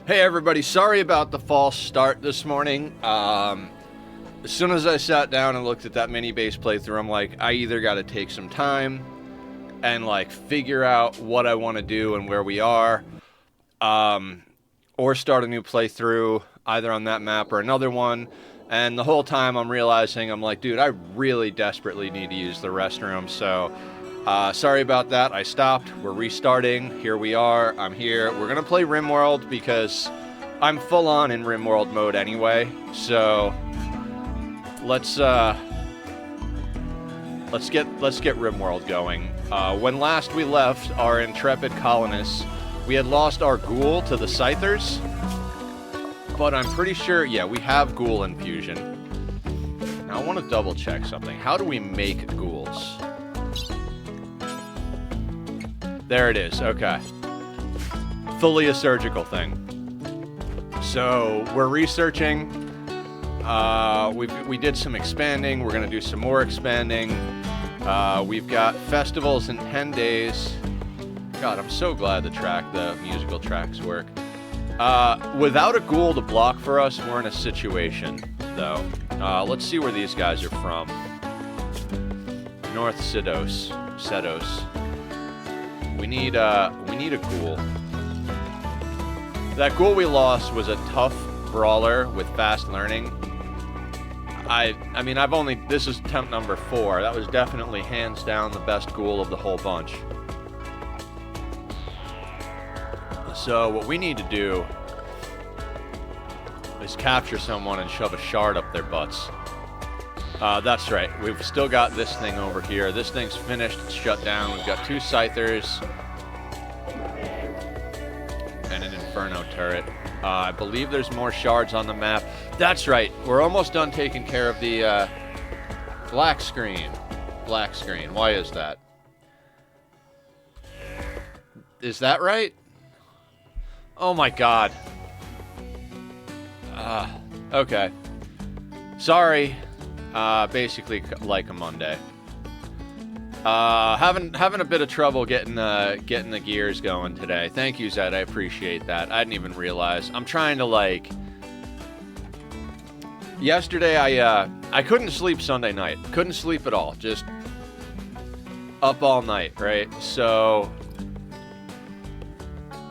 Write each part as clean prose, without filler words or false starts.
Hey everybody, sorry about the false start this morning. As soon as I sat down and looked at that mini base playthrough, I'm like, I either got to take some time and like figure out what I want to do and where we are, or start a new playthrough either on that map or another one. And the whole time I'm realizing, I'm like, dude, I really desperately need to use the restroom, so sorry about that. I stopped. We're restarting. Here we are. I'm here. We're gonna play Rimworld because I'm full on in Rimworld mode anyway. So let's get Rimworld going. When last we left our intrepid colonists, we had lost our ghoul to the Scythers, but I'm pretty sure, yeah, we have ghoul infusion. Now I want to double check something. How do we make ghouls? There it is, okay. Fully a surgical thing. So, we're researching. We did some expanding. We're going to do some more expanding. We've got festivals in 10 days. God, I'm so glad the musical tracks work. Without a ghoul to block for us, we're in a situation, though. Let's see where these guys are from. North Sedos. We need a ghoul. That ghoul we lost was a tough brawler with fast learning. I mean, this is temp number 4. That was definitely hands down the best ghoul of the whole bunch. So what we need to do is capture someone and shove a shard up their butts. That's right. We've still got this thing over here. This thing's finished. It's shut down. We've got 2 Scythers and an Inferno turret. I believe there's more shards on the map. That's right. We're almost done taking care of the black screen. Black screen. Why is that? Is that right? Oh my god. Okay. Sorry. Basically like a Monday. Having a bit of trouble getting the gears going today. Thank you, Zed. I appreciate that. I didn't even realize. I'm trying to like. Yesterday I couldn't sleep Sunday night. Couldn't sleep at all. Just up all night, right? So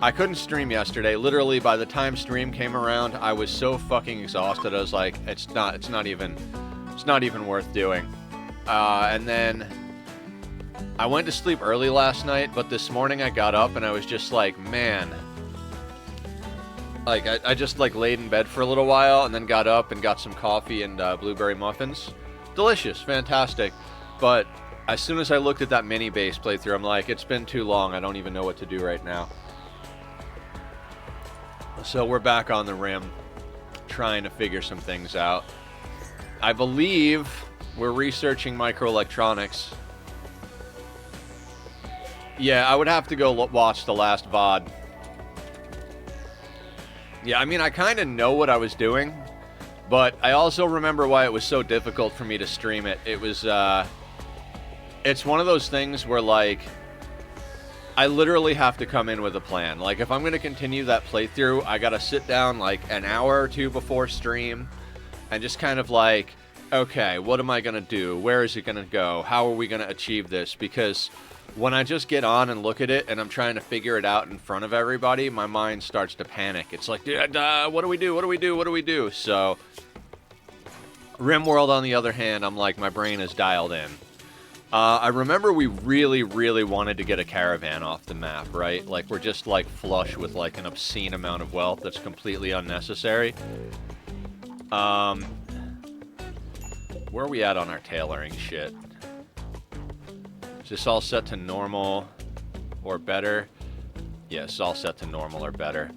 I couldn't stream yesterday. Literally, by the time stream came around, I was so fucking exhausted. I was like, it's not even worth doing. And then I went to sleep early last night, but this morning I got up and I was just like, man. Like, I just like laid in bed for a little while and then got up and got some coffee and blueberry muffins. Delicious, fantastic. But as soon as I looked at that mini base playthrough, I'm like, it's been too long. I don't even know what to do right now. So we're back on the rim, trying to figure some things out. I believe we're researching microelectronics. Yeah, I would have to go watch the last VOD. Yeah, I mean, I kind of know what I was doing, but I also remember why it was so difficult for me to stream it. It was, it's one of those things where, like, I literally have to come in with a plan. Like, if I'm going to continue that playthrough, I got to sit down, like, an hour or two before stream and just kind of, like, okay, what am I going to do? Where is it going to go? How are we going to achieve this? Because when I just get on and look at it and I'm trying to figure it out in front of everybody, my mind starts to panic. It's like, what do we do? What do we do? What do we do? So, Rimworld, on the other hand, I'm like, my brain is dialed in. I remember we really, really wanted to get a caravan off the map, right? Like, we're just, like, flush with, like, an obscene amount of wealth that's completely unnecessary. Where are we at on our tailoring shit? Is this all set to normal or better? Yes, all set to normal or better.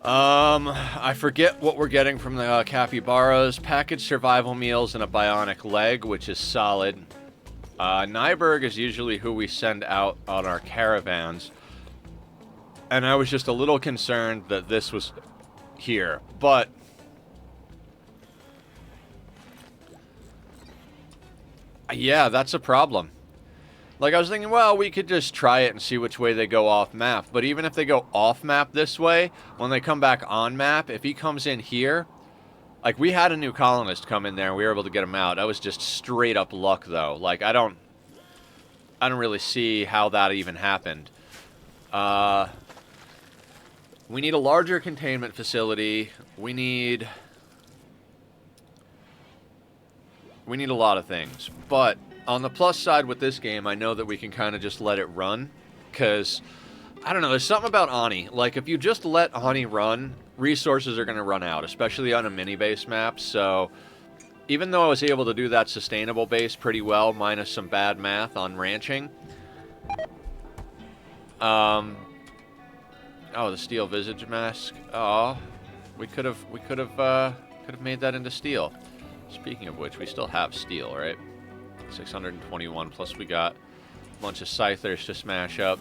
I forget what we're getting from the capybaras. Packaged survival meals and a bionic leg, which is solid. Nyberg is usually who we send out on our caravans. And I was just a little concerned that this was here. But yeah, that's a problem. Like, I was thinking, well, we could just try it and see which way they go off map. But even if they go off map this way, when they come back on map, if he comes in here... Like, we had a new colonist come in there, and we were able to get him out. That was just straight up luck, though. Like, I don't really see how that even happened. We need a larger containment facility. We need a lot of things. But on the plus side with this game, I know that we can kind of just let it run. Because, I don't know, there's something about Ani. Like, if you just let Ani run... resources are going to run out, especially on a mini-base map, so even though I was able to do that sustainable base pretty well, minus some bad math on ranching, oh, the steel visage mask, oh, we could have made that into steel. Speaking of which, we still have steel, right? 621, plus we got a bunch of scythers to smash up.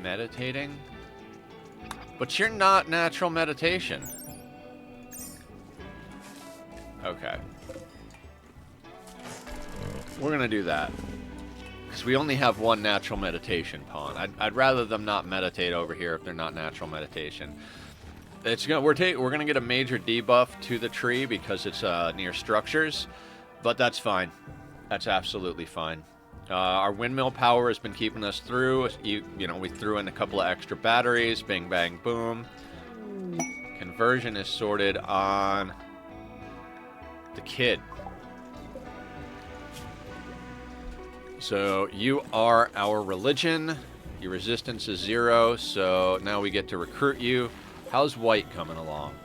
Meditating? But you're not natural meditation. Okay. We're gonna do that. Because we only have one natural meditation pawn. I'd rather them not meditate over here if they're not natural meditation. We're gonna get a major debuff to the tree because it's near structures. But that's fine. That's absolutely fine. Our windmill power has been keeping us through. You know, we threw in a couple of extra batteries. Bing, bang, boom. Conversion is sorted on the kid. So you are our religion. Your resistance is 0. So now we get to recruit you. How's white coming along?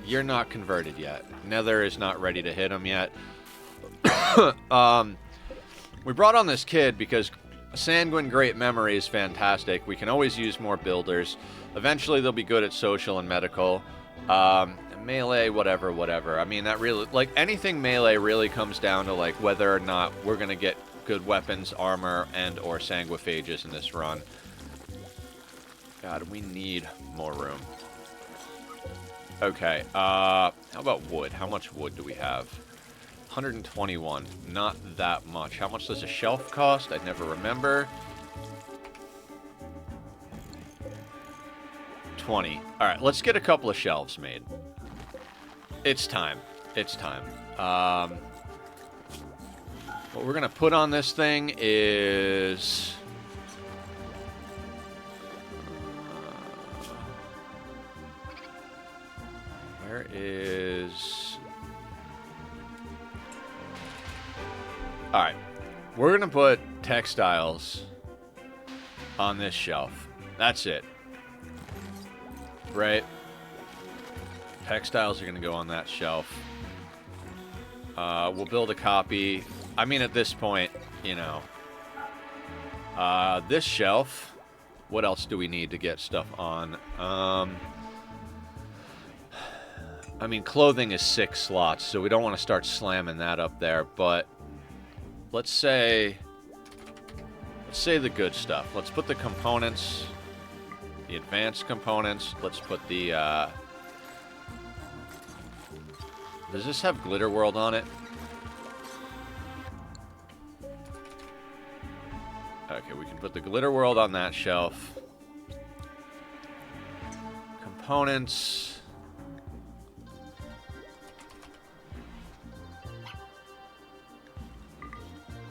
You're not converted yet. Nether is not ready to hit him yet. We brought on this kid because Sanguine Great Memory is fantastic. We can always use more builders. Eventually they'll be good at social and medical. Melee, whatever. I mean, that really, like, anything melee really comes down to, like, whether or not we're going to get good weapons, armor, and or sanguiphages in this run. God, we need more room. Okay, how about wood? How much wood do we have? 121. Not that much. How much does a shelf cost? I never remember. 20. Alright, let's get a couple of shelves made. It's time. It's time. What we're going to put on this thing is... where is... Alright, we're going to put textiles on this shelf. That's it. Right? Textiles are going to go on that shelf. We'll build a copy. I mean, at this point, you know. This shelf, what else do we need to get stuff on? I mean, clothing is 6 slots, so we don't want to start slamming that up there, but... Let's say the good stuff. Let's put the components, the advanced components. Let's put the, does this have Glitter World on it? Okay, we can put the Glitter World on that shelf. Components.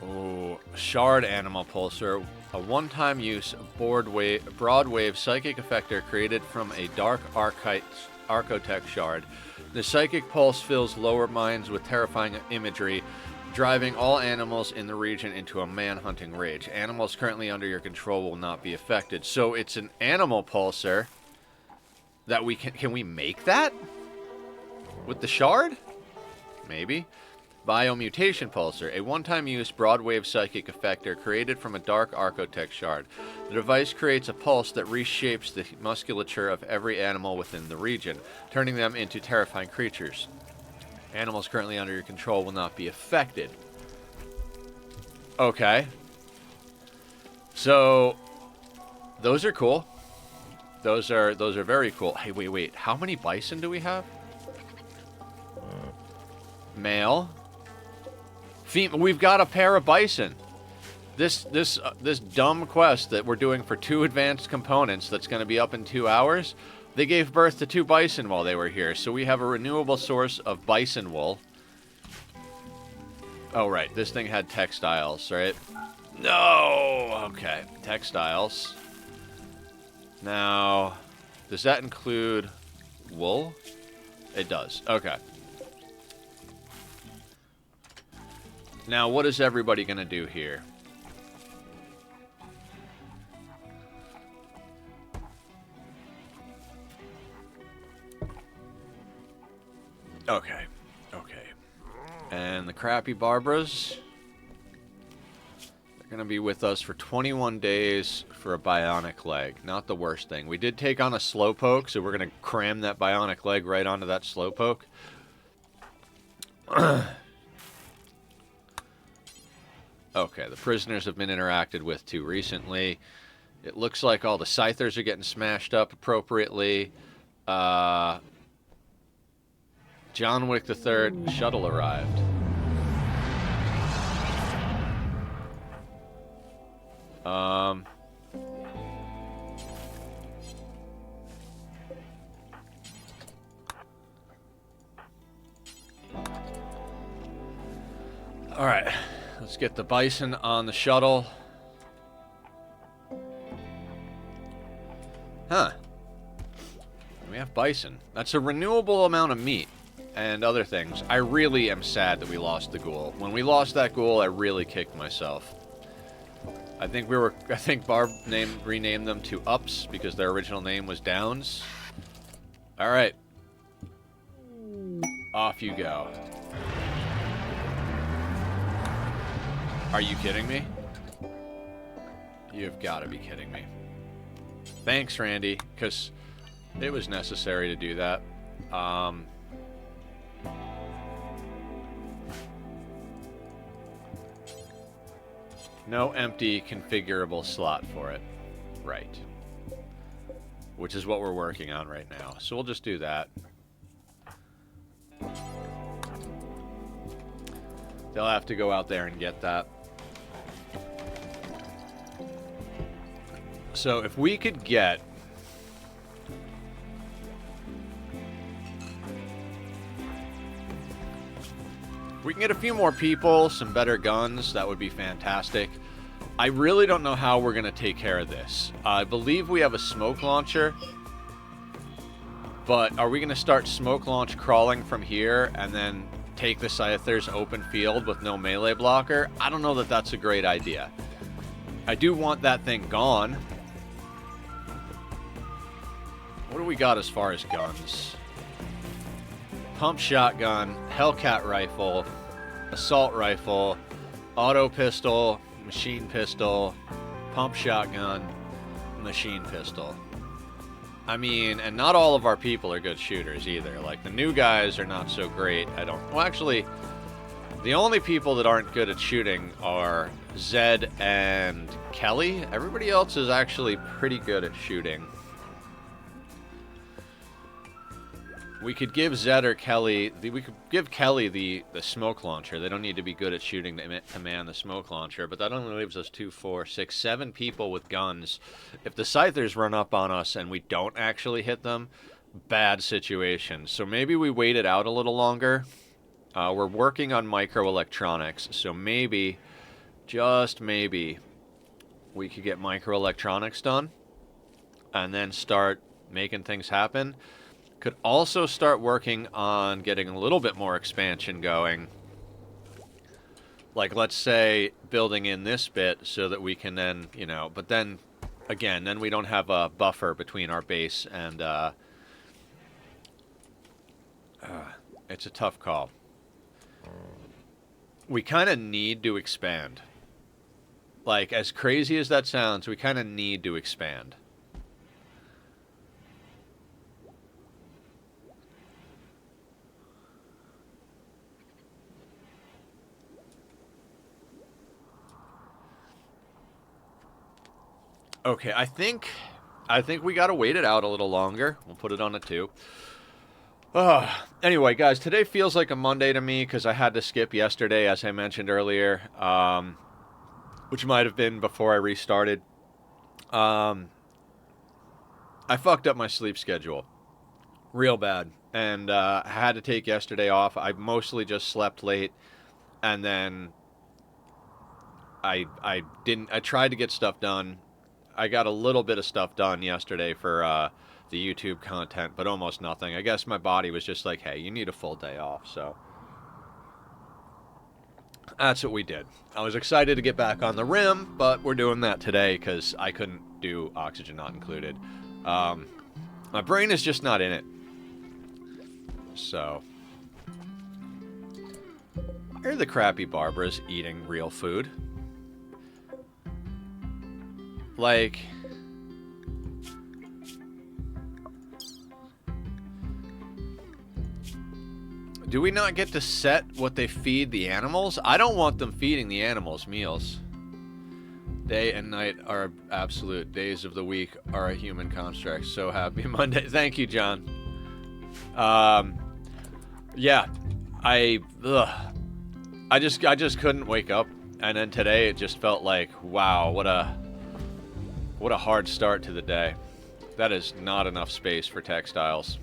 Oh, Shard Animal Pulsar, a one-time use broad-wave psychic effector created from a dark Archotech shard. The psychic pulse fills lower mines with terrifying imagery, driving all animals in the region into a man-hunting rage. Animals currently under your control will not be affected. So it's an animal pulsar that we can we make that? With the shard? Maybe. Biomutation Pulsar, a one-time use broadwave psychic effector created from a dark Archotech shard. The device creates a pulse that reshapes the musculature of every animal within the region, turning them into terrifying creatures. Animals currently under your control will not be affected. Okay. So, Those are cool. Those are very cool. Hey, wait. How many bison do we have? Male. Female. We've got a pair of bison. This dumb quest that we're doing for 2 advanced components that's going to be up in 2 hours, they gave birth to 2 bison while they were here. So we have a renewable source of bison wool. Oh, right. This thing had textiles, right? No! Okay. Textiles. Now, does that include wool? It does. Okay. Now, what is everybody going to do here? Okay. And the crappy Barbaras, they're going to be with us for 21 days for a bionic leg. Not the worst thing. We did take on a slowpoke, so we're going to cram that bionic leg right onto that slowpoke. Okay, the prisoners have been interacted with too recently. It looks like all the scythers are getting smashed up appropriately. John Wick III shuttle arrived. All right, let's get the bison on the shuttle. Huh. We have bison. That's a renewable amount of meat. And other things. I really am sad that we lost the ghoul. When we lost that ghoul, I really kicked myself. I think Barb renamed them to Ups because their original name was Downs. All right. Off you go. Are you kidding me? You've got to be kidding me. Thanks, Randy, because it was necessary to do that. No empty configurable slot for it. Right. Which is what we're working on right now. So we'll just do that. They'll have to go out there and get that. So if we could get... we can get a few more people, some better guns, that would be fantastic. I really don't know how we're going to take care of this. I believe we have a smoke launcher. But are we going to start smoke launch crawling from here and then take the Scyther's open field with no melee blocker? I don't know that that's a great idea. I do want that thing gone. What do we got as far as guns? Pump shotgun, Hellcat rifle, assault rifle, auto pistol, machine pistol, pump shotgun, machine pistol. I mean, and not all of our people are good shooters either. Like, the new guys are not so great. Well, actually, the only people that aren't good at shooting are Zed and Kelly. Everybody else is actually pretty good at shooting. We could give Zed or Kelly... we could give Kelly the smoke launcher. They don't need to be good at shooting to man the smoke launcher. But that only leaves us 2, 4, 6, 7 people with guns. If the Scythers run up on us and we don't actually hit them, bad situation. So maybe we wait it out a little longer. We're working on microelectronics. So maybe, just maybe, we could get microelectronics done. And then start making things happen. Could also start working on getting a little bit more expansion going. Like, let's say, building in this bit so that we can then, you know... But then, again, then we don't have a buffer between our base and... it's a tough call. We kind of need to expand. Like, as crazy as that sounds, we kind of need to expand. Okay, I think we gotta wait it out a little longer. We'll put it on a 2. Anyway, guys, today feels like a Monday to me because I had to skip yesterday, as I mentioned earlier, which might have been before I restarted. I fucked up my sleep schedule real bad, and I had to take yesterday off. I mostly just slept late, and then I tried to get stuff done. I got a little bit of stuff done yesterday for the YouTube content, but almost nothing. I guess my body was just like, hey, you need a full day off, so that's what we did. I was excited to get back on the Rim, but we're doing that today because I couldn't do Oxygen Not Included. My brain is just not in it. So, here are the crappy Barbaras eating real food. Like, do we not get to set what they feed the animals? I don't want them feeding the animals meals. Day and night are absolute. Days of the week are a human construct. So happy Monday. Thank you, John. Yeah, I just couldn't wake up, and then today it just felt like, wow, what a hard start to the day. That is not enough space for textiles.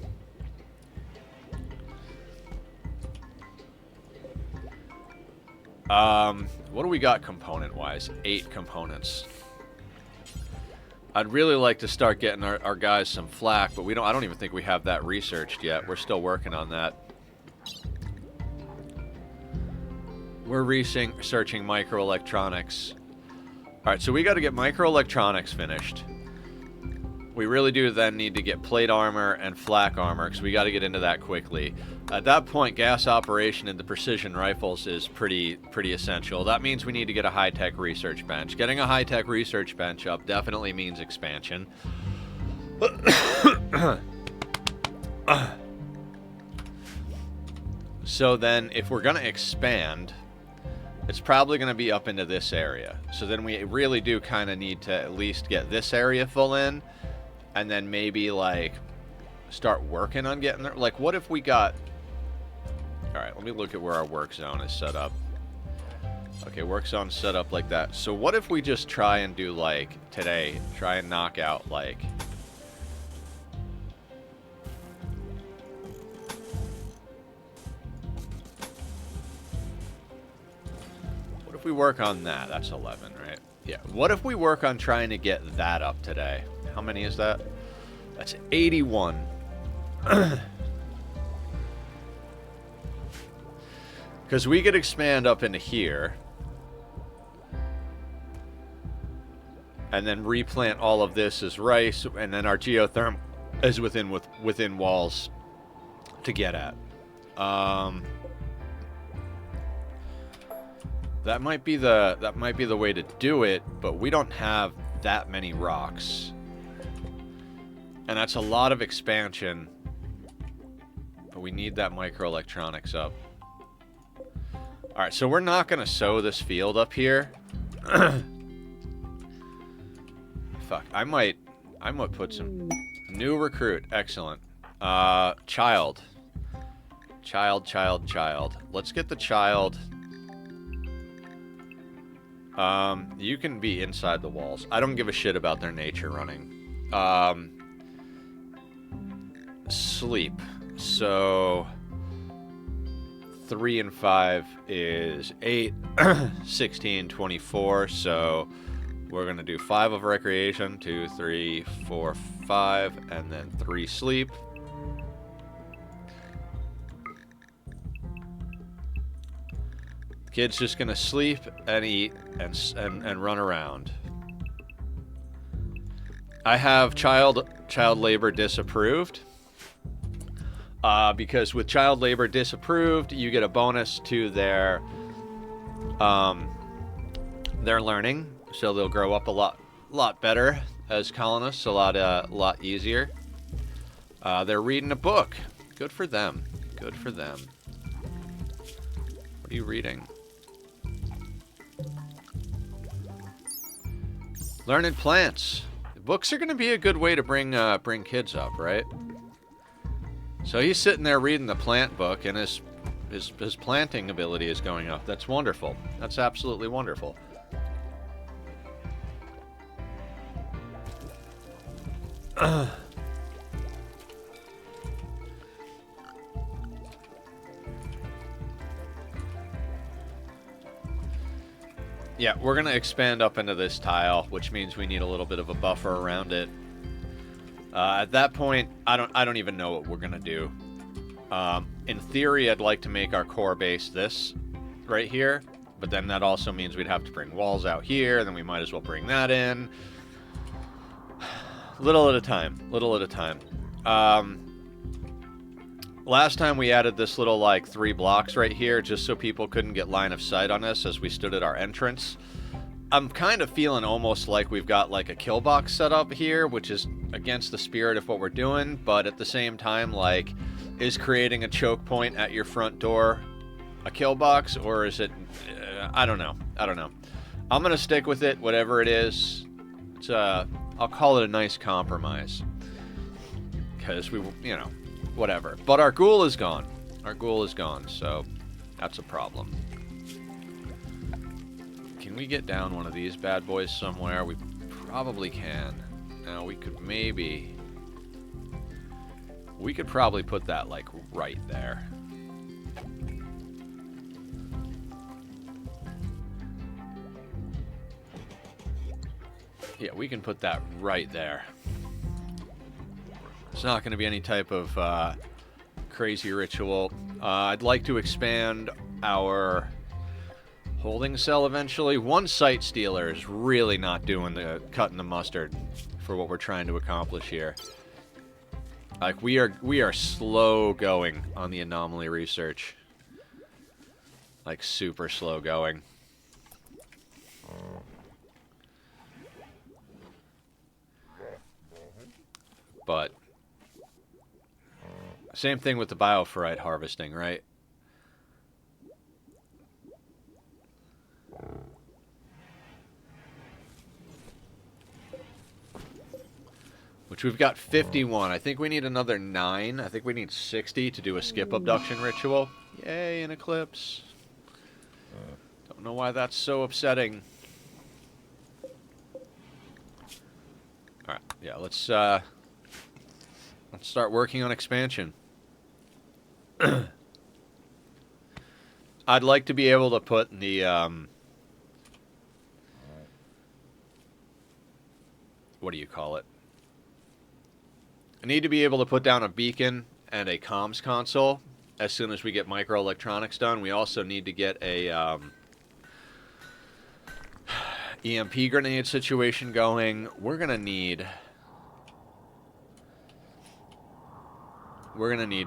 What do we got component-wise? 8 components. I'd really like to start getting our guys some flak, but I don't even think we have that researched yet. We're still working on that. We're researching microelectronics. Alright, so we got to get microelectronics finished. We really do then need to get plate armor and flak armor, because we got to get into that quickly. At that point, gas operation into precision rifles is pretty essential. That means we need to get a high-tech research bench. Getting a high-tech research bench up definitely means expansion. So then, if we're going to expand, it's probably going to be up into this area. So then we really do kind of need to at least get this area full in, and then maybe, like, start working on getting there. Like, what if we got... Alright, let me look at where our work zone is set up. Okay, work zone set up like that. So what if we just try and do, like, today, try and knock out, like... What if we work on that? That's 11, right? Yeah. What if we work on trying to get that up today? How many is that? That's 81. Because we could expand up into here. And then replant all of this as rice. And then our geothermal is within walls to get at. That might be the way to do it, but we don't have that many rocks. And that's a lot of expansion. But we need that microelectronics up. Alright, so we're not going to sow this field up here. Fuck, I might put some... New recruit, excellent. Child. Child. Let's get the child... you can be inside the walls. I don't give a shit about their nature running. Sleep. So 3 and 5 is 8, 16, 24. So we're gonna do 5 of recreation, 2, 3, 4, 5, and then 3 sleep. Kid's just gonna sleep and eat and run around. I have child labor disapproved. Because with child labor disapproved, you get a bonus to their learning, so they'll grow up a lot better as colonists, a lot easier. They're reading a book. Good for them. Good for them. What are you reading? Learning plants. Books are going to be a good way to bring kids up, right? So he's sitting there reading the plant book, and his planting ability is going up. That's wonderful. That's absolutely wonderful. Yeah, we're going to expand up into this tile, which means we need a little bit of a buffer around it. At that point, I don't even know what we're going to do. In theory, I'd like to make our core base this right here, but then that also means we'd have to bring walls out here, and then we might as well bring that in. Little at a time. Little at a time. Last time we added this little, like, 3 blocks right here just so people couldn't get line of sight on us as we stood at our entrance. I'm kind of feeling almost like we've got, like, a KILLBOX set up here, which is against the spirit of what we're doing, but at the same time, like, is creating a choke point at your front door a KILLBOX, or is it... I don't know. I don't know. I'm going to stick with it, whatever it is. It's, I'll call it a nice compromise. Because we, you know... Whatever. But our ghoul is gone. Our ghoul is gone, so that's a problem. Can we get down one of these bad boys somewhere? We probably can. Now, we could maybe... We could probably put that, like, right there. Yeah, we can put that right there. It's not going to be any type of crazy ritual. I'd like to expand our holding cell eventually. One site stealer is really not doing the cutting the mustard for what we're trying to accomplish here. Like, we are slow going on the anomaly research. Like, super slow going. But same thing with the bioferrite harvesting, right? Which we've got 51. I think we need another 9. I think we need 60 to do a skip abduction ritual. Yay, an eclipse. Don't know why that's so upsetting. Alright, yeah, let's start working on expansion. I'd like to be able to put the, what do you call it? I need to be able to put down a beacon and a comms console as soon as we get microelectronics done. We also need to get a, EMP grenade situation going. We're gonna need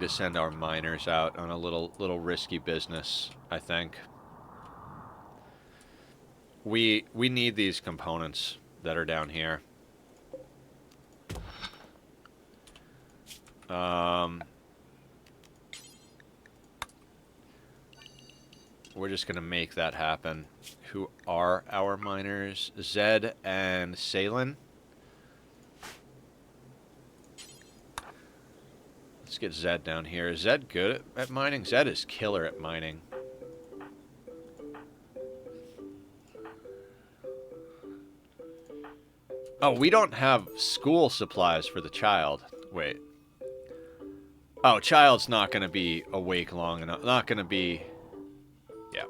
to send our miners out on a little risky business, I think. We need these components that are down here. We're just gonna make that happen. Who are our miners? Zed and Salen. Let's get Zed down here. Is Zed good at mining? Zed is killer at mining. Oh, we don't have school supplies for the child. Wait. Oh, child's not going to be awake long enough. Not going to be... Yeah.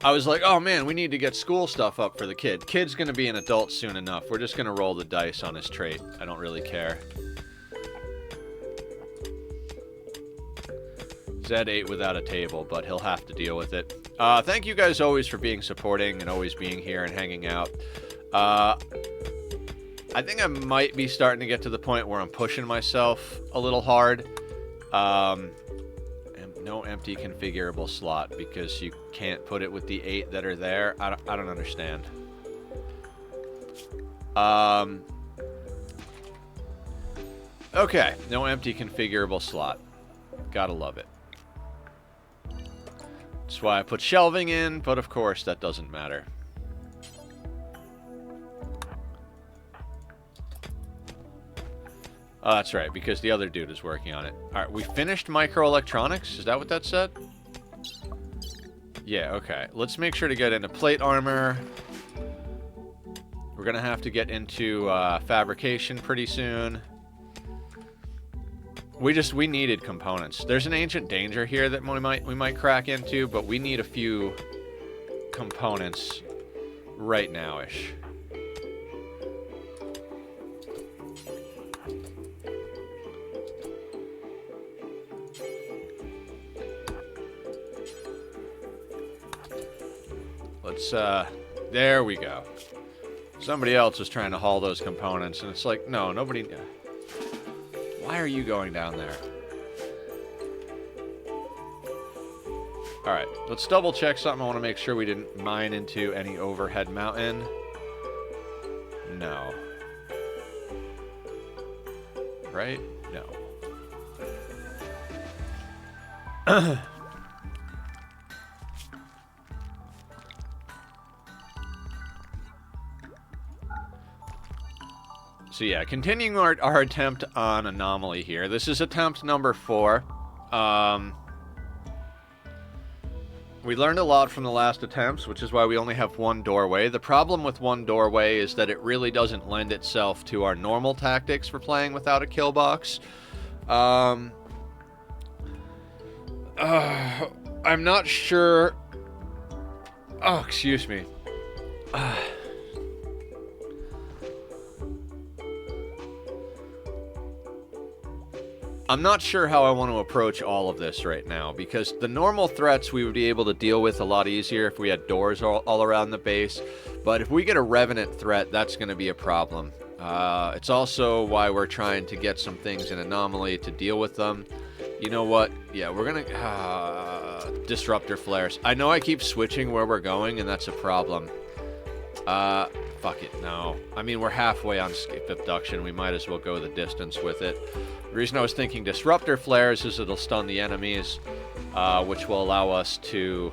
I was like, oh man, we need to get school stuff up for the kid. Kid's gonna be an adult soon enough. We're just gonna roll the dice on his trait. I don't really care. Zed ate without a table, but he'll have to deal with it. Thank you guys always for being supporting and always being here and hanging out. I think I might be starting to get to the point where I'm pushing myself a little hard. No empty configurable slot because you can't put it with the 8 that are there. I don't understand. Okay, no empty configurable slot. Gotta love it. Let's That's why I put shelving in, but of course that doesn't matter. Oh, that's right, because the other dude is working on it. Alright, we finished microelectronics? Is that what that said? Yeah, okay. Let's make sure to get into plate armor. We're gonna have to get into fabrication pretty soon. We needed components. There's an ancient danger here that we might crack into, but we need a few components right now-ish. Let's there we go. Somebody else was trying to haul those components, and it's like, no, nobody. Why are you going down there? Alright, let's double check something. I want to make sure we didn't mine into any overhead mountain. No. Right? No. So yeah, continuing our attempt on Anomaly here. This is attempt number 4. We learned a lot from the last attempts, which is why we only have one doorway. The problem with one doorway is that it really doesn't lend itself to our normal tactics for playing without a kill box. I'm not sure... Oh, excuse me. I'm not sure how I want to approach all of this right now, because the normal threats we would be able to deal with a lot easier if we had doors all around the base, but if we get a Revenant threat, that's going to be a problem. It's also why we're trying to get some things in Anomaly to deal with them. You know what? Yeah, we're going to... Disruptor flares. I know I keep switching where we're going, and that's a problem. Fuck it, no. I mean, we're halfway on escape abduction. We might as well go the distance with it. The reason I was thinking disruptor flares is it'll stun the enemies, which will allow us to...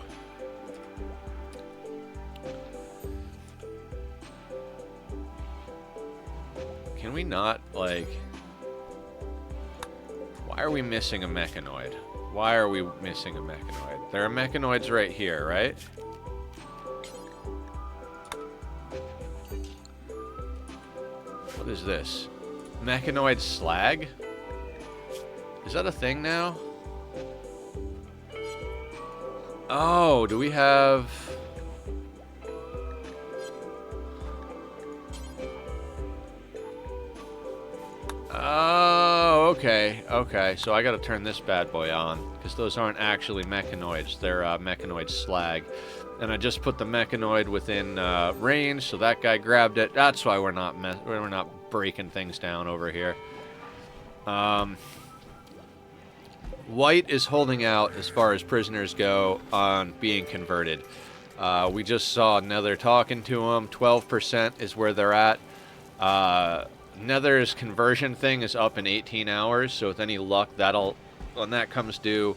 Can we not, like... Why are we missing a mechanoid? Why are we missing a mechanoid? There are mechanoids right here, right? What is this? Mechanoid slag? Is that a thing now? Oh, do we have... Oh, okay, okay. So I gotta turn this bad boy on, because those aren't actually mechanoids. They're mechanoid slag. And I just put the mechanoid within range, so that guy grabbed it. That's why we're not breaking things down over here. White is holding out as far as prisoners go on being converted. We just saw Nether talking to them. 12% is where they're at. Nether's conversion thing is up in 18 hours, so with any luck, when that comes due,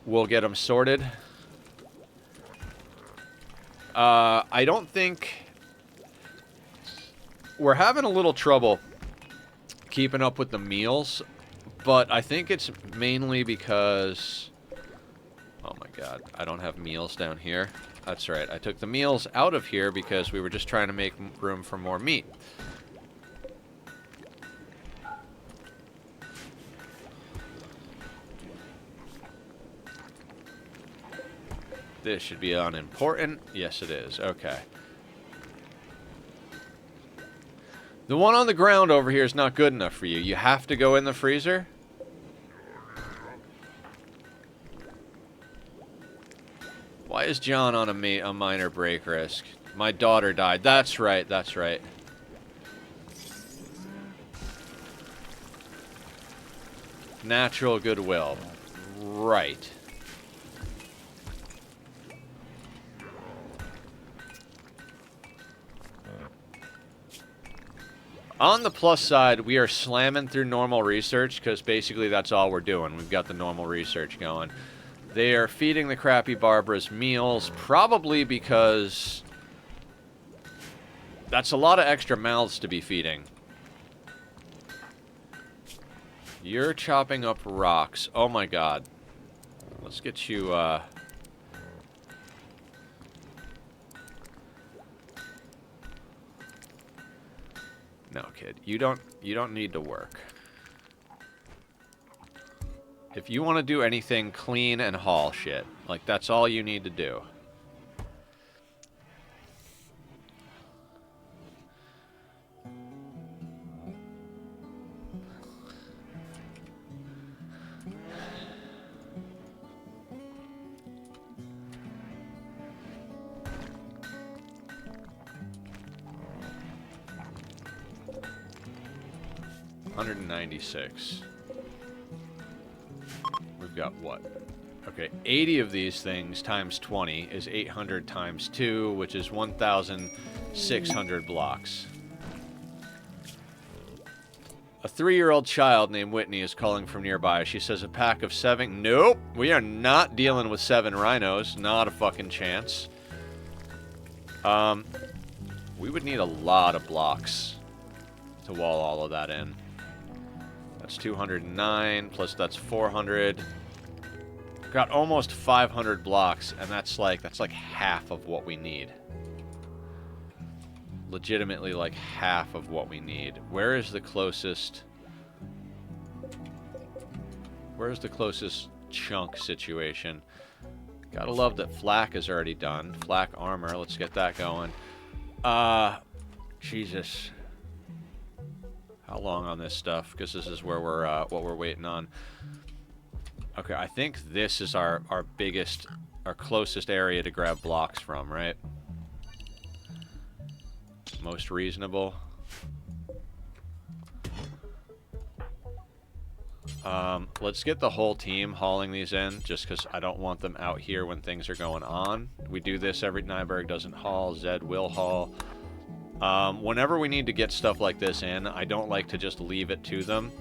we'll get them sorted. I don't think... We're having a little trouble keeping up with the meals, but I think it's mainly because... Oh my god, I don't have meals down here. That's right, I took the meals out of here because we were just trying to make room for more meat. This should be unimportant. Yes, it is. Okay. The one on the ground over here is not good enough for you. You have to go in the freezer? Why is John on a minor break risk? My daughter died. That's right. That's right. Natural goodwill. Right. On the plus side, we are slamming through normal research because basically that's all we're doing. We've got the normal research going. They are feeding the crappy Barbaras meals, probably because that's a lot of extra mouths to be feeding. You're chopping up rocks. Oh my god. Let's get you, No, kid. You don't need to work. If you want to do anything, clean and haul shit. Like, that's all you need to do. $196. We've got what? Okay, 80 of these things times 20 is 800 times 2, which is 1,600 blocks. A 3-year-old child named Whitney is calling from nearby. She says a pack of 7... Nope! We are not dealing with 7 rhinos. Not a fucking chance. We would need a lot of blocks to wall all of that in. That's 209, plus that's 400. Got almost 500 blocks, and that's like half of what we need. Legitimately like half of what we need. Where is the closest... Where's the closest chunk situation? Gotta love that flak is already done. Flak armor, let's get that going. Jesus. How long on this stuff? Because this is where we're what we're waiting on. Okay, I think this is our biggest, our closest area to grab blocks from, right? Most reasonable. Let's get the whole team hauling these in, just because I don't want them out here when things are going on. We do this every... Nyberg doesn't haul, Zed will haul. Whenever we need to get stuff like this in, I don't like to just leave it to them.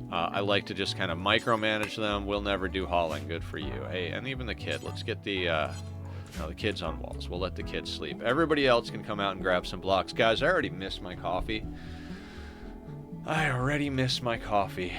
I like to just kind of micromanage them. We'll never do hauling. Good for you. Hey, and even the kid. Let's get the... no, the kid's on walls. We'll let the kid sleep. Everybody else can come out and grab some blocks. Guys, I already missed my coffee. I already missed my coffee.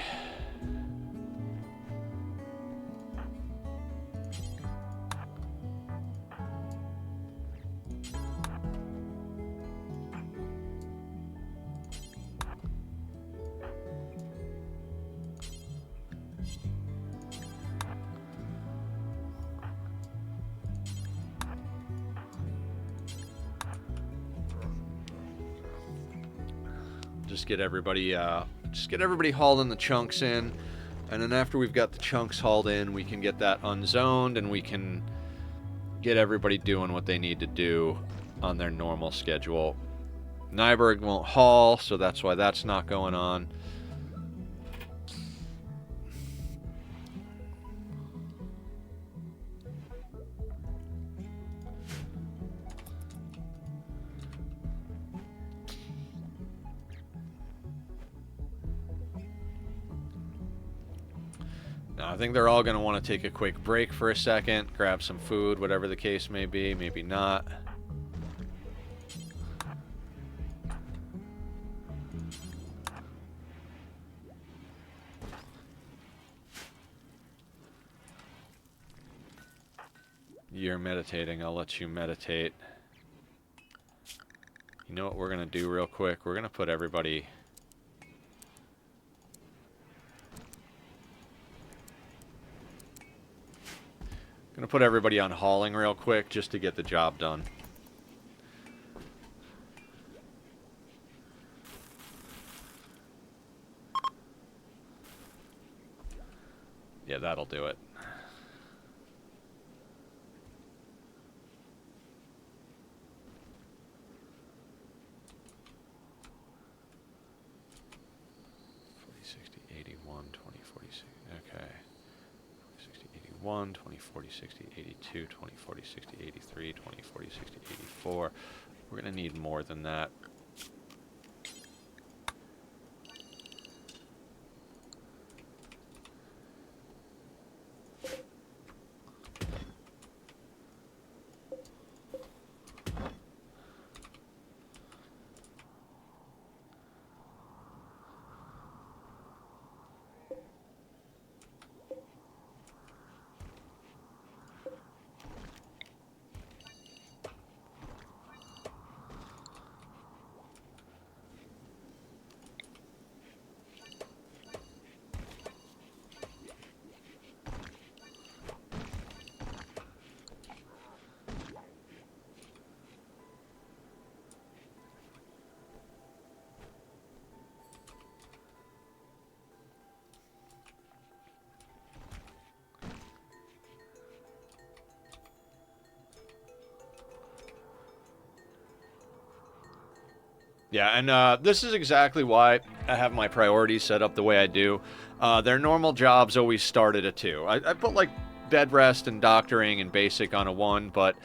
Just get everybody hauling the chunks in, and then after we've got the chunks hauled in, we can get that unzoned, and we can get everybody doing what they need to do on their normal schedule. Nyberg won't haul, so that's why that's not going on. Now, I think they're all going to want to take a quick break for a second, grab some food, whatever the case may be, maybe not. You're meditating, I'll let you meditate. You know what we're going to do real quick? We're going to put everybody... Gonna put everybody on hauling real quick just to get the job done. Yeah, that'll do it. Okay. 1, 20, 40, 60, 82, 20, 40, 60, 83, 20, 40, 60, 84. We're going to need more than that. Yeah, and this is exactly why I have my priorities set up the way I do. Their normal jobs always start at a 2. I put like bed rest and doctoring and basic on a 1, but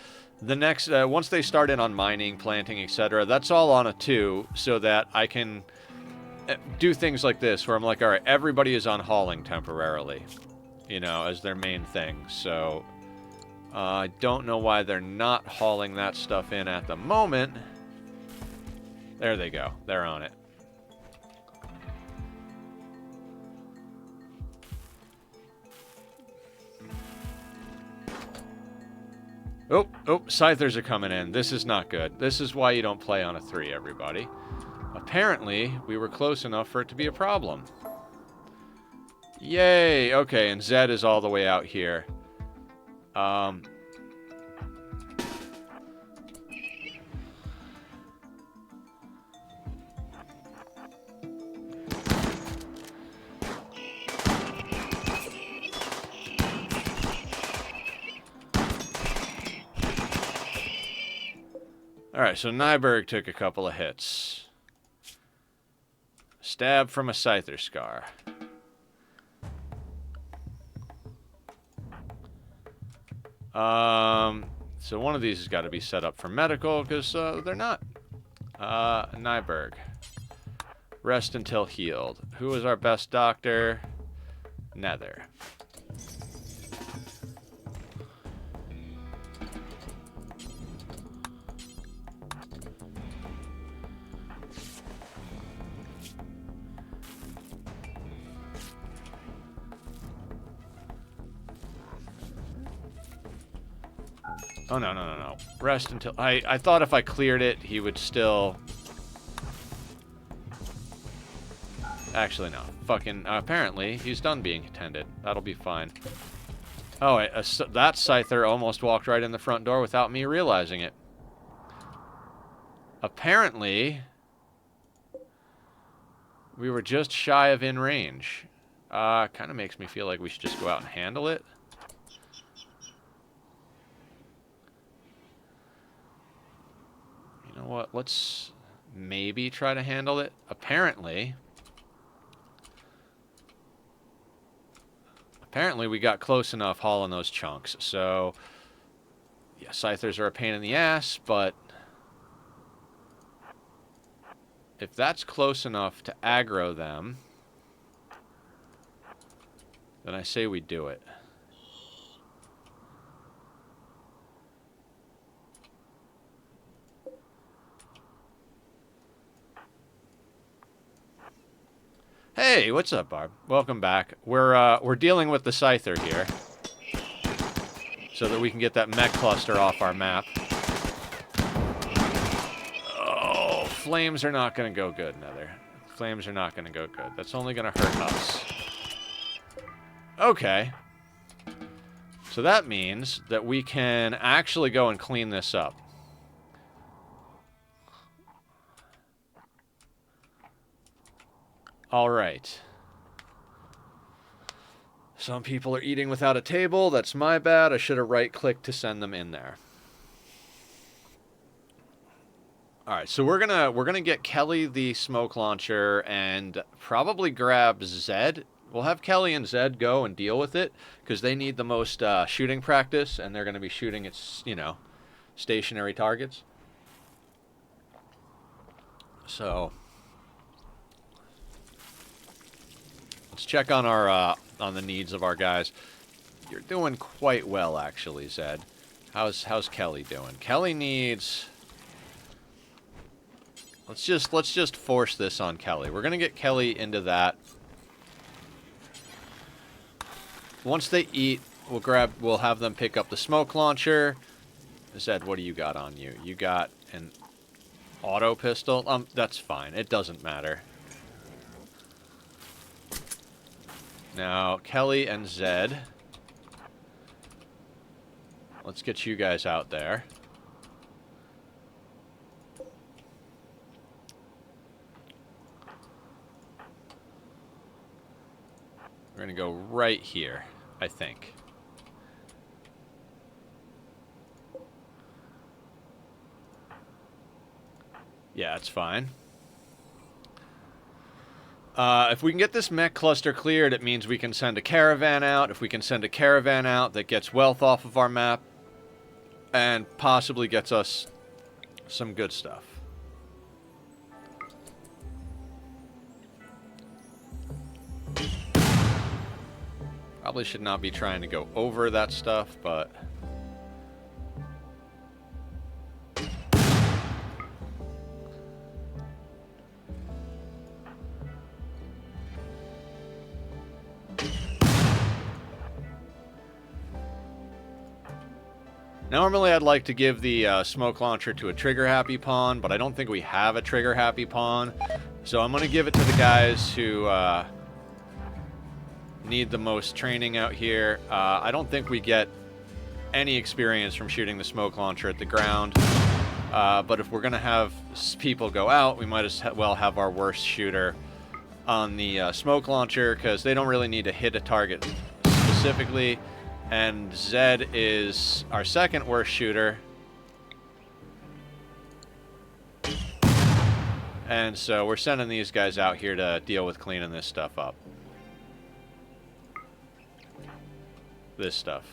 the next once they start in on mining, planting, etc., that's all on a 2, so that I can do things like this where I'm like, all right, everybody is on hauling temporarily, you know, as their main thing. So I don't know why they're not hauling that stuff in at the moment. There they go. They're on it. Oh, Scythers are coming in. This is not good. This is why you don't play on a 3, everybody. Apparently, we were close enough for it to be a problem. Yay! Okay, and Zed is all the way out here. Alright, so Nyberg took a couple of hits. Stab from a Scyther Scar. So one of these has got to be set up for medical, because they're not. Nyberg. Rest until healed. Who is our best doctor? Nether. Oh, no. Rest until... I thought if I cleared it, he would still... Actually, no. Fucking... apparently, he's done being tended. That'll be fine. Oh, that Scyther almost walked right in the front door without me realizing it. Apparently... we were just shy of in range. Kind of makes me feel like we should just go out and handle it. You know what? Let's maybe try to handle it. Apparently we got close enough hauling those chunks. So, yeah, Scythers are a pain in the ass, but if that's close enough to aggro them, then I say we do it. Hey, what's up, Barb? Welcome back. We're dealing with the Scyther here, so that we can get that mech cluster off our map. Oh, flames are not going to go good, Nether. Flames are not going to go good. That's only going to hurt us. Okay. So that means that we can actually go and clean this up. All right. Some people are eating without a table. That's my bad. I should have right-clicked to send them in there. All right, so we're gonna get Kelly the smoke launcher and probably grab Zed. We'll have Kelly and Zed go and deal with it because they need the most shooting practice, and they're going to be shooting at, you know, stationary targets. So let's check on our on the needs of our guys. You're doing quite well, actually, Zed. How's Kelly doing? Kelly needs... Let's just force this on Kelly. We're gonna get Kelly into that. Once they eat, we'll have them pick up the smoke launcher. Zed, what do you got on you? You got an auto pistol? That's fine. It doesn't matter. Now, Kelly and Zed. Let's get you guys out there. We're going to go right here, I think. Yeah, that's fine. If we can get this mech cluster cleared, it means we can send a caravan out. If we can send a caravan out, that gets wealth off of our map and possibly gets us some good stuff. Probably should not be trying to go over that stuff, but... Normally I'd like to give the smoke launcher to a trigger-happy pawn, but I don't think we have a trigger-happy pawn. So I'm going to give it to the guys who need the most training out here. I don't think we get any experience from shooting the smoke launcher at the ground. But if we're going to have people go out, we might as well have our worst shooter on the smoke launcher, because they don't really need to hit a target specifically. And Zed is our second worst shooter. And so we're sending these guys out here to deal with cleaning this stuff up. This stuff.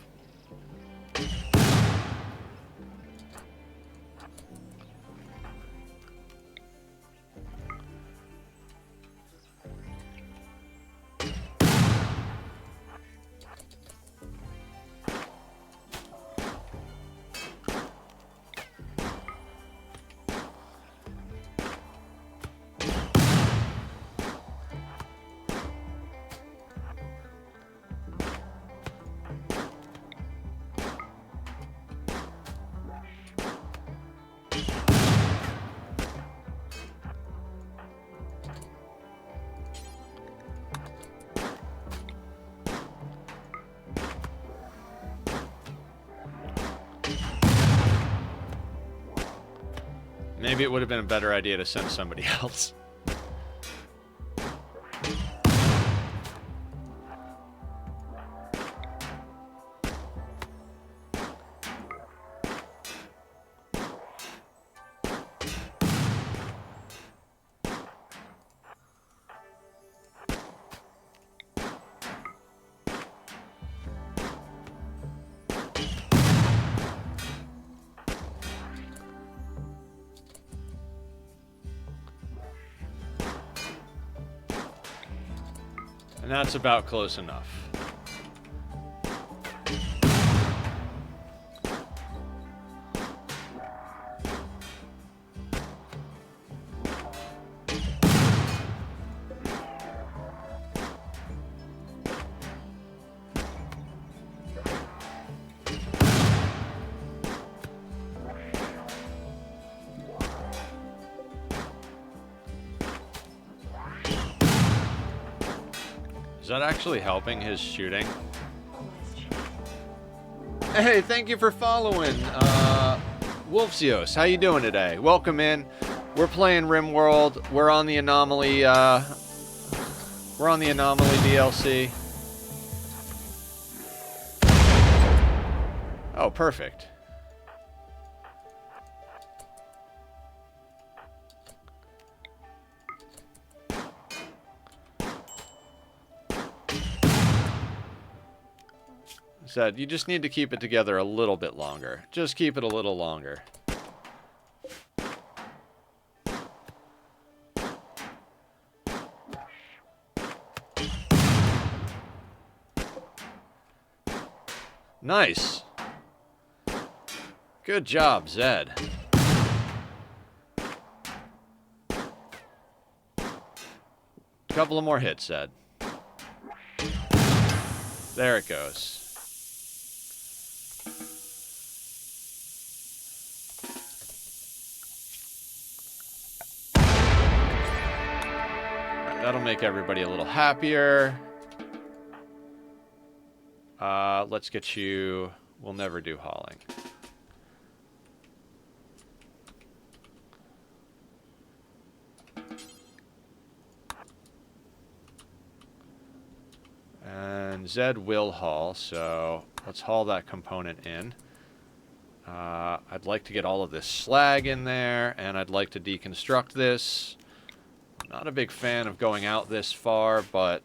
Maybe it would have been a better idea to send somebody else. And that's about close enough. Is that actually helping his shooting? Hey, thank you for following. Wolfsios, how you doing today? Welcome in. We're playing Rimworld. We're on the Anomaly, DLC. Oh, perfect. Said, you just need to keep it together a little bit longer. Just keep it a little longer. Nice. Good job, Zed. Couple of more hits, Zed. There it goes. That'll make everybody a little happier. Let's get you... We'll never do hauling. And Zed will haul, so let's haul that component in. I'd like to get all of this slag in there, and I'd like to deconstruct this. Not a big fan of going out this far, but...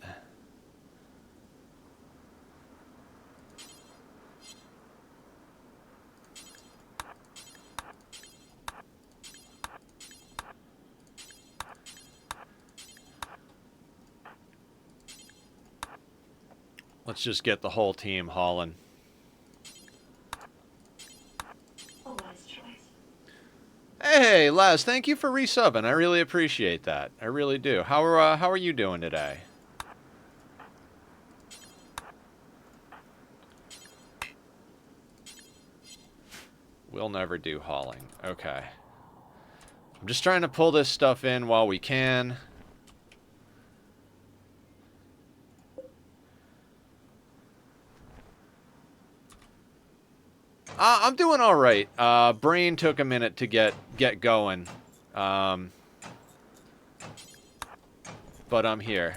let's just get the whole team hauling. Hey, Laz, thank you for resubbing. I really appreciate that. I really do. How are you doing today? We'll never do hauling. Okay. I'm just trying to pull this stuff in while we can. I'm doing all right. Brain took a minute to get going, but I'm here.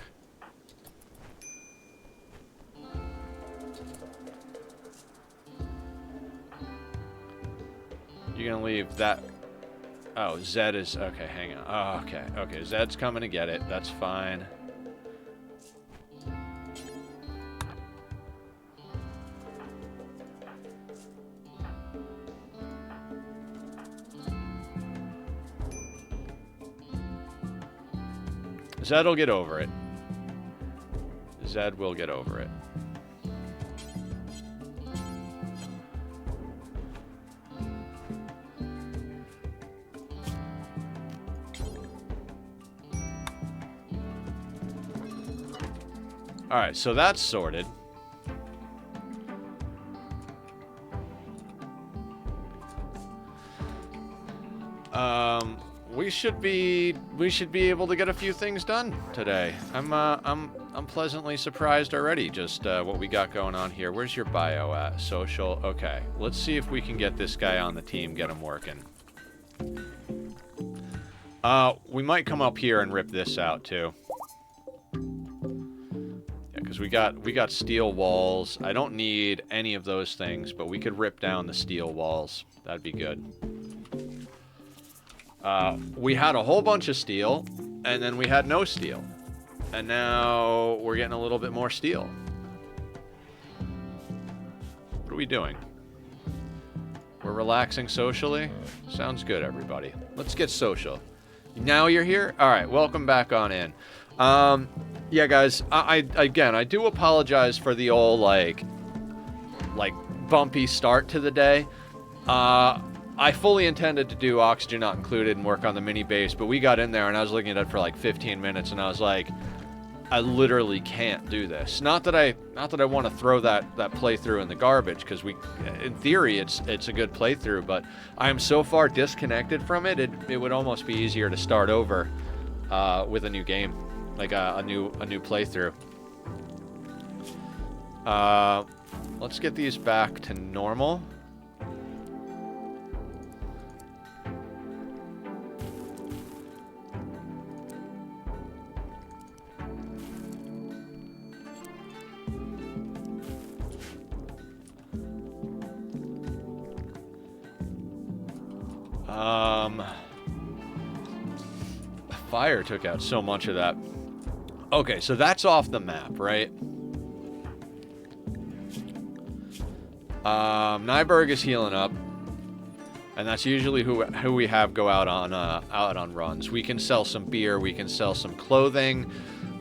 You're gonna leave that? Oh, Zed is okay. Hang on. Oh, okay. Okay, Zed's coming to get it. That's fine. Zed will get over it. Zed will get over it. Alright, so that's sorted. We should be able to get a few things done today. I'm pleasantly surprised already, just what we got going on here. Where's your bio at? Social. Okay, let's see if we can get this guy on the team, get him working. We might come up here and rip this out too. Yeah, because we got steel walls. I don't need any of those things, but we could rip down the steel walls. That'd be good. We had a whole bunch of steel, and then we had no steel. And now we're getting a little bit more steel. What are we doing? We're relaxing socially? Sounds good, everybody. Let's get social. Now you're here? Alright, welcome back on in. Yeah, guys, I do apologize for the old, like bumpy start to the day. I fully intended to do Oxygen Not Included and work on the mini base, but we got in there and I was looking at it for like 15 minutes and I was like, I literally can't do this. Not that I want to throw that playthrough in the garbage, because in theory it's a good playthrough, but I am so far disconnected from it. It would almost be easier to start over with a new game, like a new playthrough. Let's get these back to normal. Fire took out so much of that. Okay, so that's off the map, right? Nyberg is healing up, and that's usually who we have go out on runs. We can sell some beer, we can sell some clothing,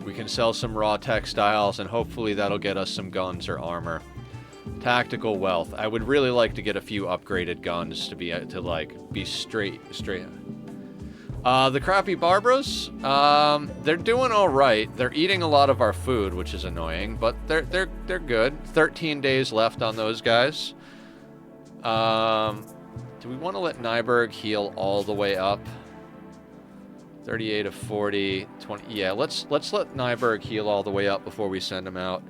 we can sell some raw textiles, and hopefully that'll get us some guns or armor. Tactical wealth. I would really like to get a few upgraded guns to be straight. The crappy Barbaras, they're doing all right. They're eating a lot of our food, which is annoying, but they're good. 13 days left on those guys. Do we want to let Nyberg heal all the way up? 38 of 40, 20. Yeah, let's let Nyberg heal all the way up before we send him out.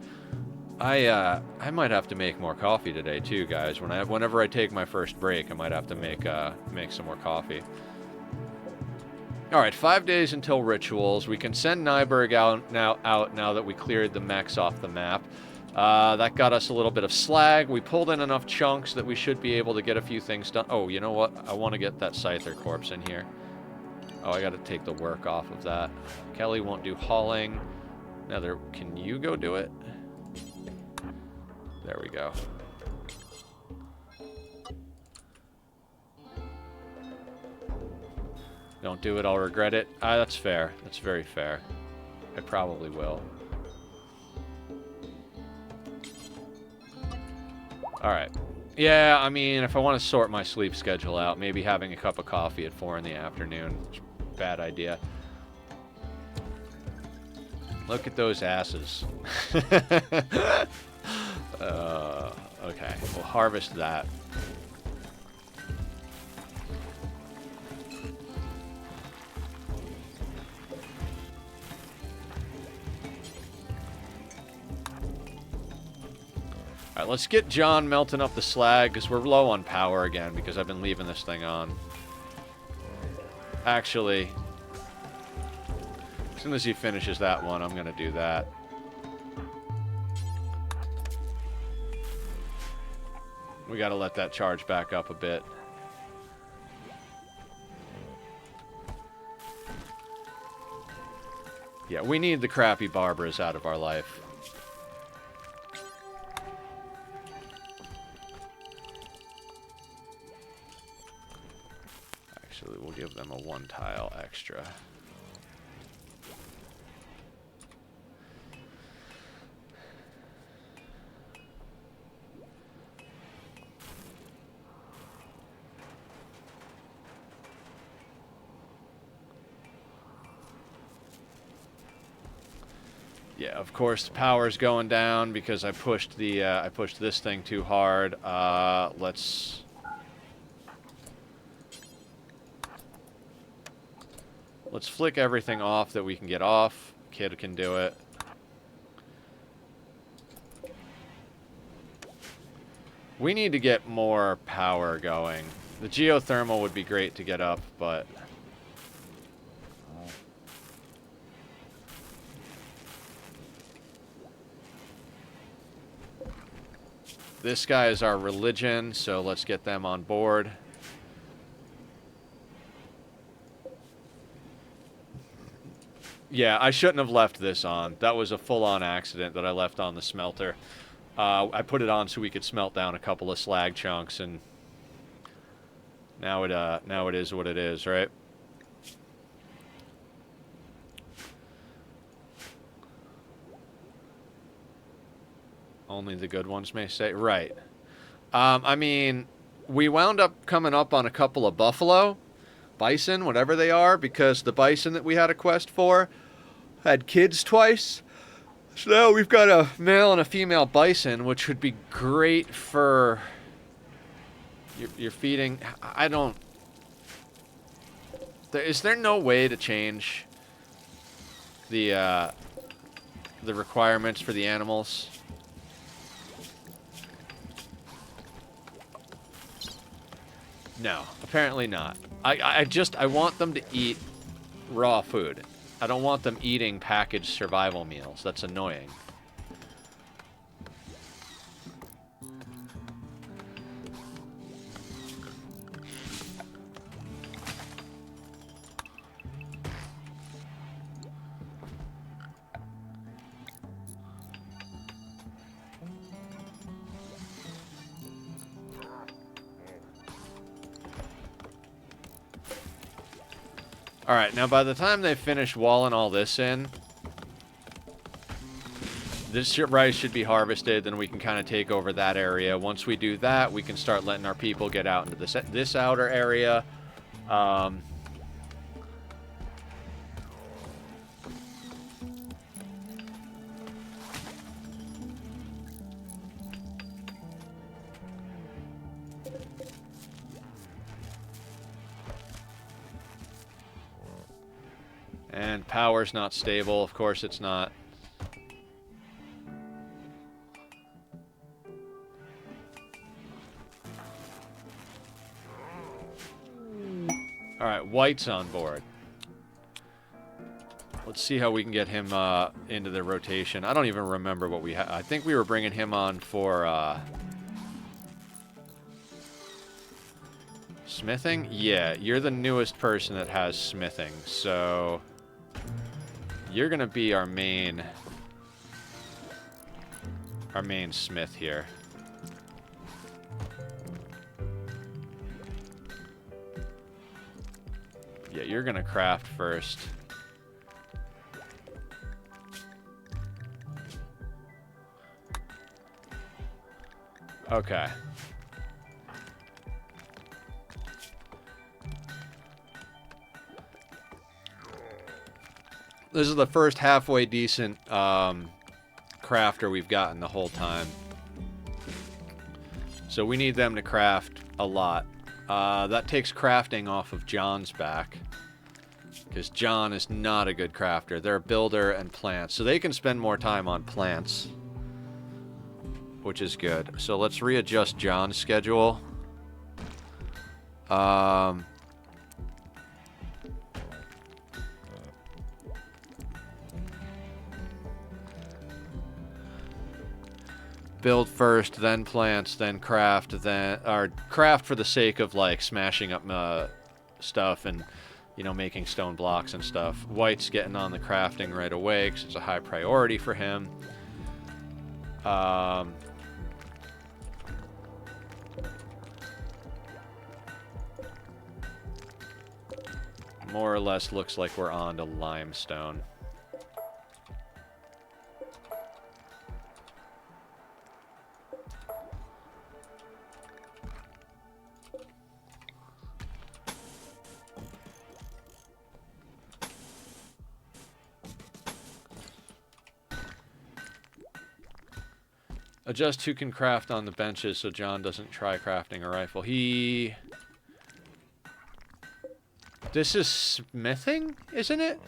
I might have to make more coffee today too, guys. Whenever I take my first break, I might have to make some more coffee. All right, 5 days until rituals. We can send Nyberg out now that we cleared the mechs off the map. That got us a little bit of slag. We pulled in enough chunks that we should be able to get a few things done. Oh, you know what? I want to get that Scyther corpse in here. Oh, I gotta take the work off of that. Kelly won't do hauling. Nether, can you go do it? There we go. Don't do it, I'll regret it. That's fair. That's very fair. I probably will. Alright. Yeah, I mean, if I want to sort my sleep schedule out, maybe having a cup of coffee at 4 in the afternoon is a bad idea. Look at those asses. Okay, we'll harvest that. Alright, let's get John melting up the slag, because we're low on power again, because I've been leaving this thing on. Actually, as soon as he finishes that one, I'm going to do that. We got to let that charge back up a bit. Yeah, we need the crappy Barbaras out of our life. Actually, we'll give them a 1 tile extra. Yeah, of course the power's going down because I pushed the I pushed this thing too hard. Let's flick everything off that we can get off. Kid can do it. We need to get more power going. The geothermal would be great to get up, but this guy is our religion, so let's get them on board. Yeah, I shouldn't have left this on. That was a full-on accident that I left on the smelter. I put it on so we could smelt down a couple of slag chunks, and now it is what it is, right? Only the good ones may say. Right. I mean, we wound up coming up on a couple of buffalo, bison, whatever they are, because the bison that we had a quest for had kids twice. So now we've got a male and a female bison, which would be great for your feeding. I don't... Is there no way to change the requirements for the animals? No, apparently not. I want them to eat raw food. I don't want them eating packaged survival meals. That's annoying. Alright, now by the time they finish walling all this in, this rice should be harvested, then we can kind of take over that area. Once we do that, we can start letting our people get out into this outer area. And power's not stable. Of course it's not. Alright, White's on board. Let's see how we can get him into the rotation. I don't even remember what we had. I think we were bringing him on for Smithing? Yeah, you're the newest person that has smithing, so you're gonna be our main smith here. Yeah, you're gonna craft first. Okay. This is the first halfway decent crafter we've gotten the whole time. So we need them to craft a lot. That takes crafting off of John's back. Because John is not a good crafter. They're a builder and plants. So they can spend more time on plants. Which is good. So let's readjust John's schedule. Build first, then plants, then craft, then... Or craft for the sake of, like, smashing up stuff and, you know, making stone blocks and stuff. White's getting on the crafting right away because it's a high priority for him. More or less looks like we're on to limestone. Adjust who can craft on the benches so John doesn't try crafting a rifle. This is smithing, isn't it?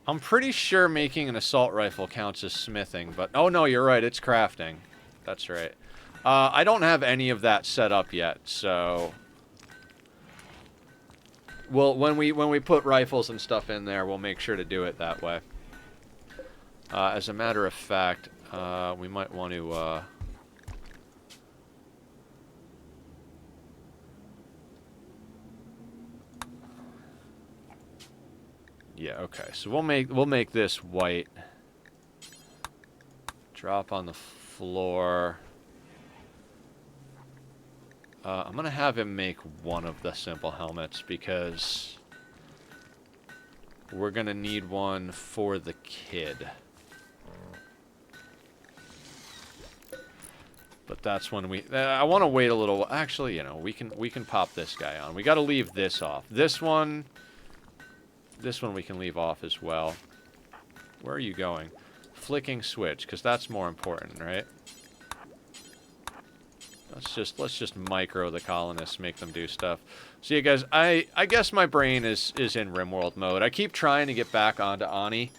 I'm pretty sure making an assault rifle counts as smithing, but... Oh, no, you're right. It's crafting. That's right. I don't have any of that set up yet, so... Well, when we put rifles and stuff in there, we'll make sure to do it that way. As a matter of fact, we might want to... Yeah, okay. So we'll make this white. Drop on the floor. I'm gonna have him make one of the simple helmets because we're gonna need one for the kid. But that's when we... I want to wait a little... Actually, you know, we can pop this guy on. We got to leave this off. This one we can leave off as well. Where are you going? Flicking switch, because that's more important, right? Let's just micro the colonists, make them do stuff. So yeah, guys, I guess my brain is in Rimworld mode. I keep trying to get back onto Ani.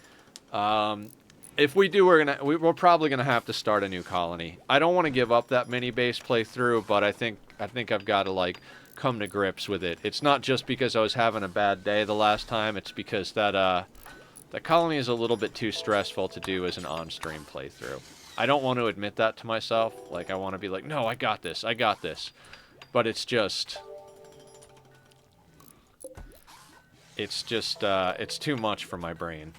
If we do, we're probably gonna have to start a new colony. I don't want to give up that mini base playthrough, but I think I've got to like come to grips with it. It's not just because I was having a bad day the last time. It's because that colony is a little bit too stressful to do as an on-stream playthrough. I don't want to admit that to myself. Like, I want to be like, no, I got this. But it's just... it's too much for my brain.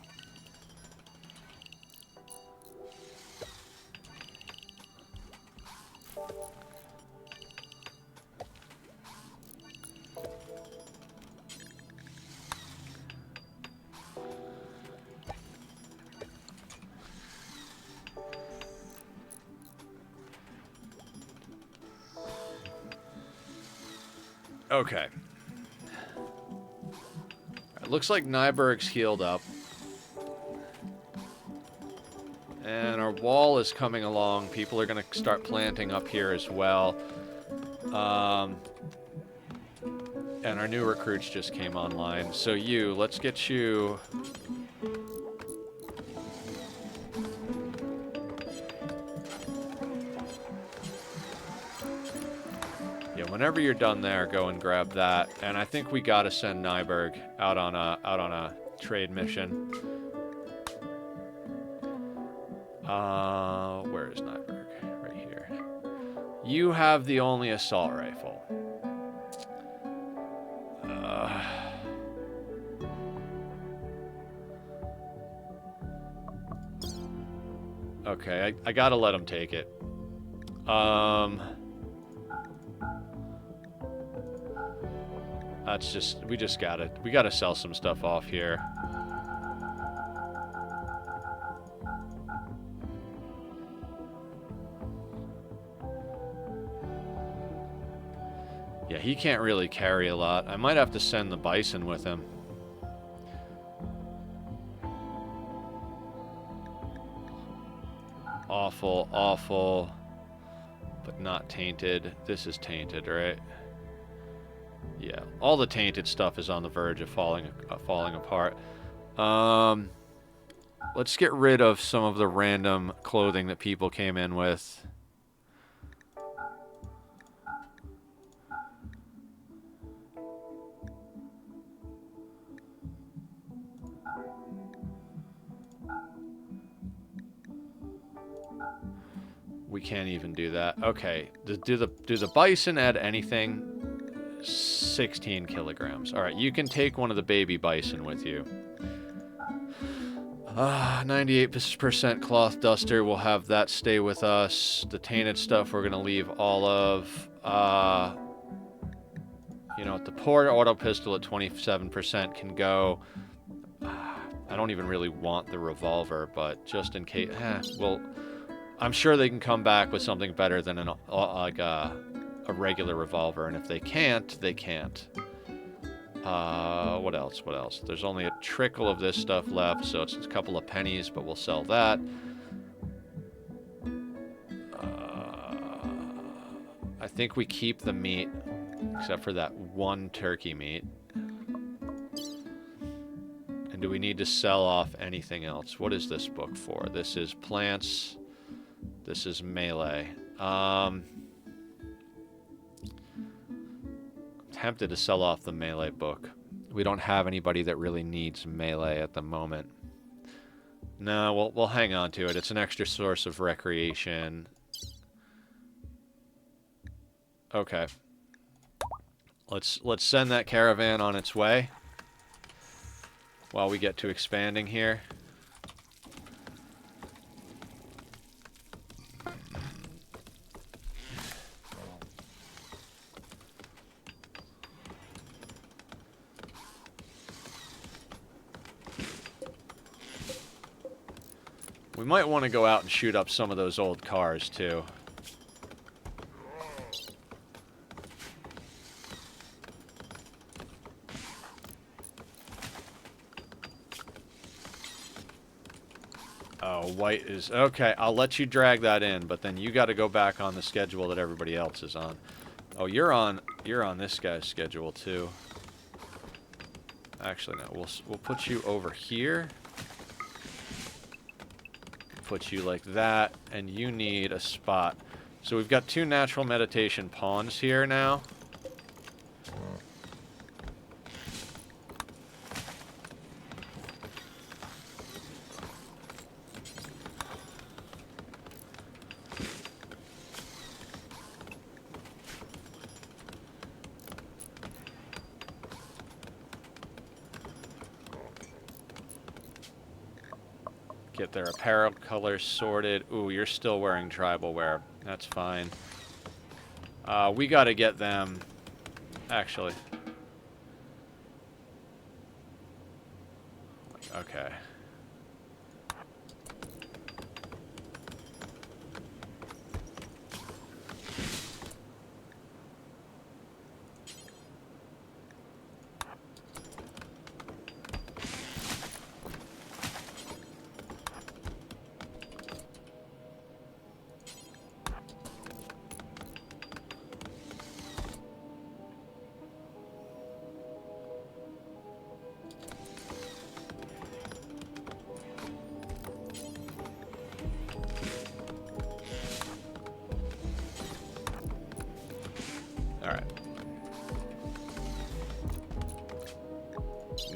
Okay. It looks like Nyberg's healed up. And our wall is coming along. People are going to start planting up here as well. And our new recruits just came online. So let's get you... Whenever you're done there, go and grab that. And I think we gotta send Nyberg out on a trade mission. Where is Nyberg? Right here. You have the only assault rifle. Okay, I gotta let him take it. That's just, we gotta sell some stuff off here. Yeah, he can't really carry a lot. I might have to send the bison with him. Awful, awful, but not tainted. This is tainted, right? Yeah, all the tainted stuff is on the verge of falling apart. Let's get rid of some of the random clothing that people came in with. We can't even do that. Okay, do the bison add anything? 16 kilograms. All right, you can take one of the baby bison with you. 98% cloth duster. We'll have that stay with us. The tainted stuff we're gonna leave all of. You know, the port auto pistol at 27% can go. I don't even really want the revolver, but just in case, well, I'm sure they can come back with something better than like a regular revolver, and if they can't, they can't. What else? What else? There's only a trickle of this stuff left, so it's a couple of pennies, but we'll sell that. I think we keep the meat, except for that one turkey meat. And do we need to sell off anything else? What is this book for? This is plants. This is melee. Tempted to sell off the melee book. We don't have anybody that really needs melee at the moment. No, we'll hang on to it. It's an extra source of recreation. Okay. Let's send that caravan on its way while we get to expanding here. We might want to go out and shoot up some of those old cars, too. Oh, white is... Okay, I'll let you drag that in, but then you got to go back on the schedule that everybody else is on. Oh, you're on this guy's schedule, too. Actually, no, we'll put you over here. Put you like that, and you need a spot. So we've got 2 natural meditation pawns here now. Get their apparel colors sorted. Ooh, you're still wearing tribal wear. That's fine. We gotta get them... Actually. Okay.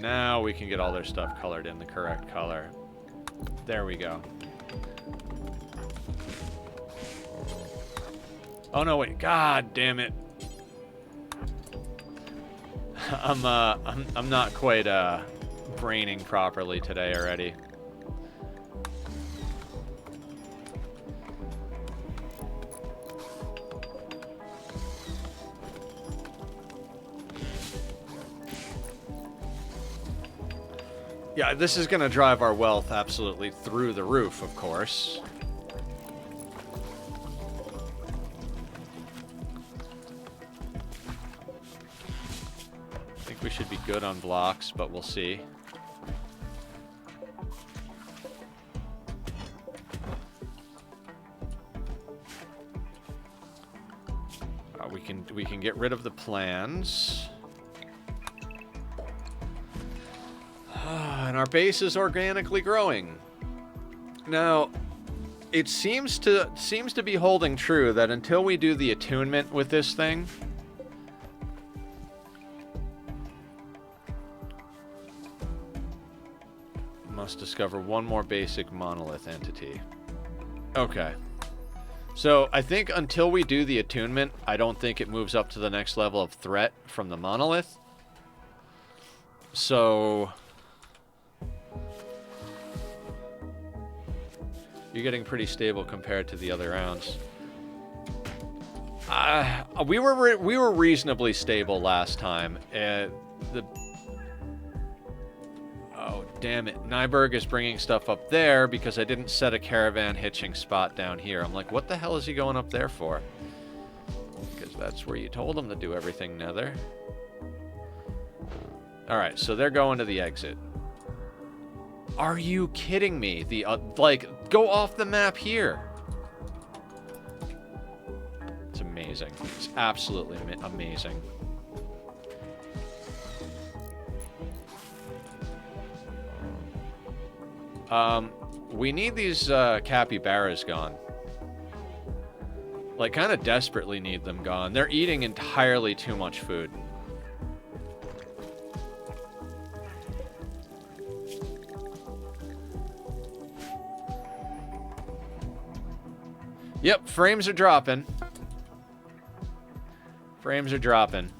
Now we can get all their stuff colored in the correct color. There we go. Oh, no, wait. God damn it. I'm not quite, braining properly today already. Yeah, this is gonna drive our wealth absolutely through the roof, of course. I think we should be good on blocks, but we'll see. We can get rid of the plans. And our base is organically growing. Now, it seems to be holding true that until we do the attunement with this thing, must discover one more basic monolith entity. Okay. So, I think until we do the attunement, I don't think it moves up to the next level of threat from the monolith. So, you're getting pretty stable compared to the other rounds. We were reasonably stable last time. Oh, damn it. Nyberg is bringing stuff up there because I didn't set a caravan hitching spot down here. I'm like, what the hell is he going up there for? Because that's where you told him to do everything, Nether. Alright, so they're going to the exit. Are you kidding me? Like, go off the map here. It's amazing. It's absolutely amazing. We need these capybaras gone. Like, kind of desperately need them gone. They're eating entirely too much food. Yep, frames are dropping. Frames are dropping.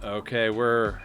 Okay, we're